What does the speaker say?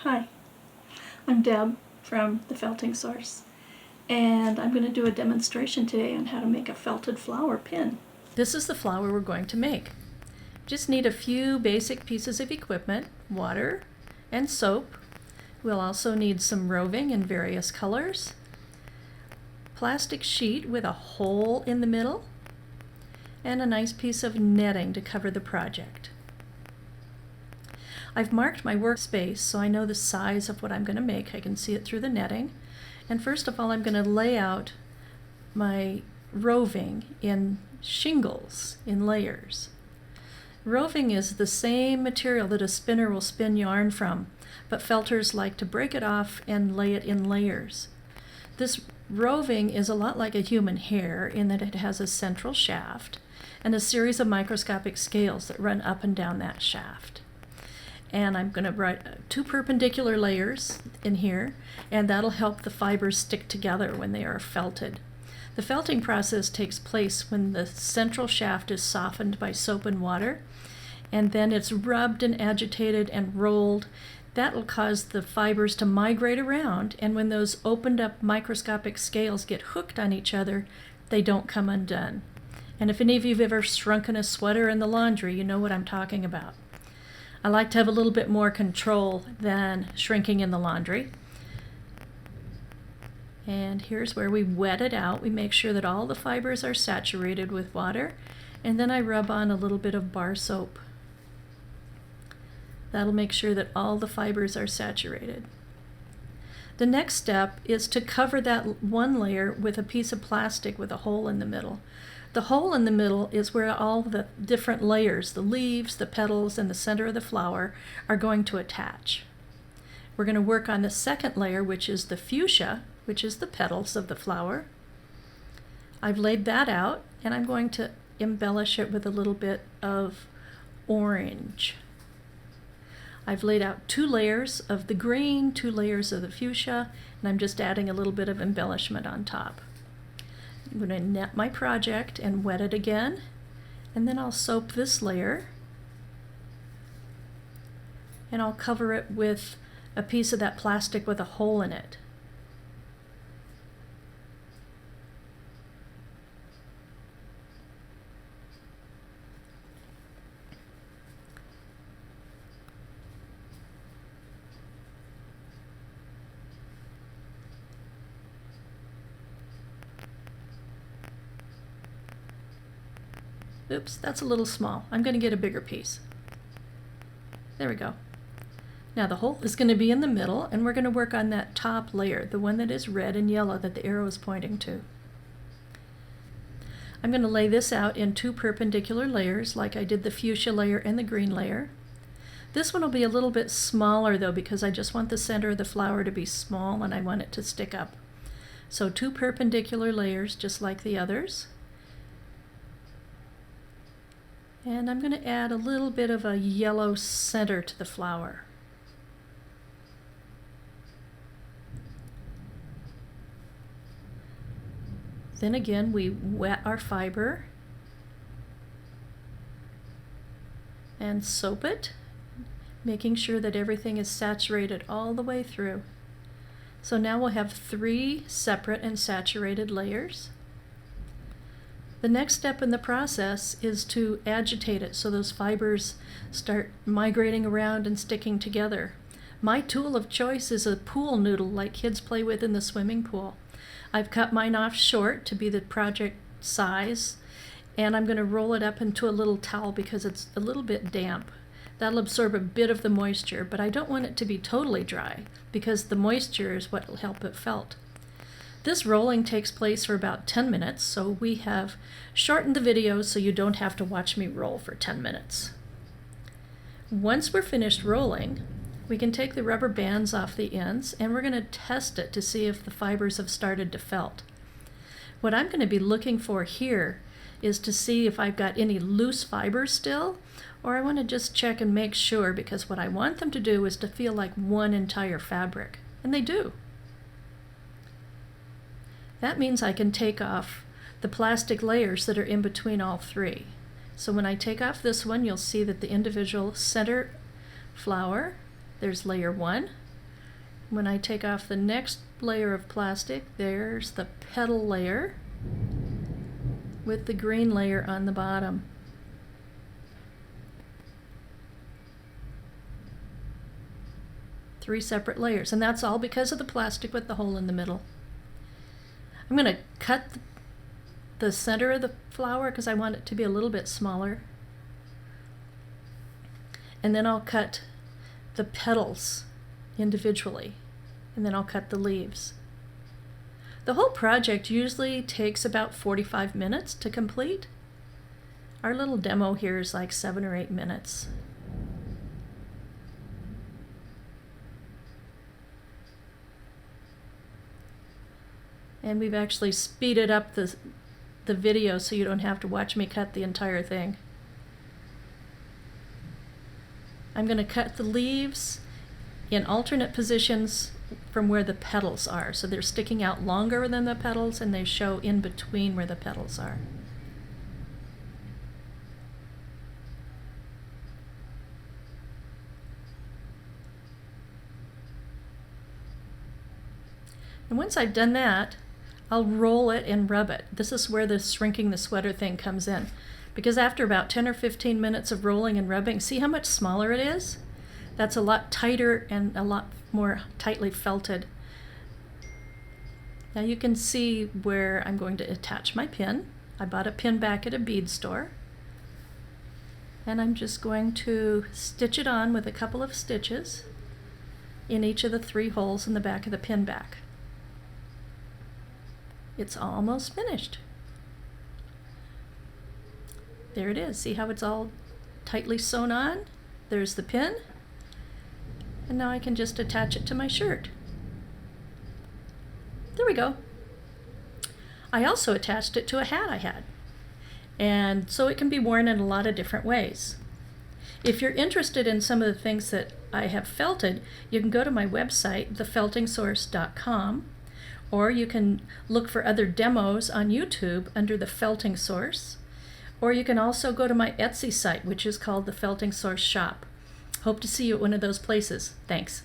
Hi, I'm Deb from The Felting Source, and I'm going to do a demonstration today on how to make a felted flower pin. This is the flower we're going to make. Just need a few basic pieces of equipment, water and soap. We'll also need some roving in various colors, plastic sheet with a hole in the middle, and a nice piece of netting to cover the project. I've marked my workspace so I know the size of what I'm going to make. I can see it through the netting. And first of all, I'm going to lay out my roving in shingles, in layers. Roving is the same material that a spinner will spin yarn from, but felters like to break it off and lay it in layers. This roving is a lot like a human hair in that it has a central shaft and a series of microscopic scales that run up and down that shaft. And I'm going to write 2 perpendicular layers in here, and that'll help the fibers stick together when they are felted. The felting process takes place when the central shaft is softened by soap and water, and then it's rubbed and agitated and rolled. That will cause the fibers to migrate around, and when those opened up microscopic scales get hooked on each other, they don't come undone. And if any of you have ever shrunken a sweater in the laundry, you know what I'm talking about. I like to have a little bit more control than shrinking in the laundry. And here's where we wet it out. We make sure that all the fibers are saturated with water, and then I rub on a little bit of bar soap. That'll make sure that all the fibers are saturated. The next step is to cover that one layer with a piece of plastic with a hole in the middle. The hole in the middle is where all the different layers, the leaves, the petals, and the center of the flower are going to attach. We're going to work on the second layer, which is the fuchsia, which is the petals of the flower. I've laid that out, and I'm going to embellish it with a little bit of orange. I've laid out 2 layers of the green, 2 layers of the fuchsia, and I'm just adding a little bit of embellishment on top. I'm going to net my project and wet it again, and then I'll soap this layer, and I'll cover it with a piece of that plastic with a hole in it. Oops, that's a little small. I'm going to get a bigger piece. There we go. Now the hole is going to be in the middle, and we're going to work on that top layer, the one that is red and yellow that the arrow is pointing to. I'm going to lay this out in 2 perpendicular layers like I did the fuchsia layer and the green layer. This one will be a little bit smaller though, because I just want the center of the flower to be small and I want it to stick up. So 2 perpendicular layers just like the others. And I'm going to add a little bit of a yellow center to the flower. Then again, we wet our fiber and soap it, making sure that everything is saturated all the way through. So now we'll have 3 separate and saturated layers. The next step in the process is to agitate it so those fibers start migrating around and sticking together. My tool of choice is a pool noodle like kids play with in the swimming pool. I've cut mine off short to be the project size, and I'm going to roll it up into a little towel because it's a little bit damp. That'll absorb a bit of the moisture, but I don't want it to be totally dry because the moisture is what will help it felt. This rolling takes place for about 10 minutes, so we have shortened the video so you don't have to watch me roll for 10 minutes. Once we're finished rolling, we can take the rubber bands off the ends, and we're going to test it to see if the fibers have started to felt. What I'm going to be looking for here is to see if I've got any loose fibers still, or I want to just check and make sure, because what I want them to do is to feel like one entire fabric, and they do. That means I can take off the plastic layers that are in between all 3. So when I take off this one, you'll see that the individual center flower, there's layer 1, When I take off the next layer of plastic, there's the petal layer with the green layer on the bottom. Three separate layers, and that's all because of the plastic with the hole in the middle. I'm going to cut the center of the flower because I want it to be a little bit smaller. And then I'll cut the petals individually, and then I'll cut the leaves. The whole project usually takes about 45 minutes to complete. Our little demo here is like 7 or 8 minutes. And we've actually speeded up the video so you don't have to watch me cut the entire thing. I'm going to cut the leaves in alternate positions from where the petals are. So they're sticking out longer than the petals, and they show in between where the petals are. And once I've done that, I'll roll it and rub it. This is where the shrinking the sweater thing comes in. Because after about 10 or 15 minutes of rolling and rubbing, see how much smaller it is? That's a lot tighter and a lot more tightly felted. Now you can see where I'm going to attach my pin. I bought a pin back at a bead store. And I'm just going to stitch it on with a couple of stitches in each of the 3 holes in the back of the pin back. It's almost finished. There it is. See how it's all tightly sewn on? There's the pin. And now I can just attach it to my shirt. There we go. I also attached it to a hat I had. And so it can be worn in a lot of different ways. If you're interested in some of the things that I have felted, you can go to my website, thefeltingsource.com, or you can look for other demos on YouTube under the Felting Source, or you can also go to my Etsy site, which is called the Felting Source Shop. Hope to see you at one of those places. Thanks.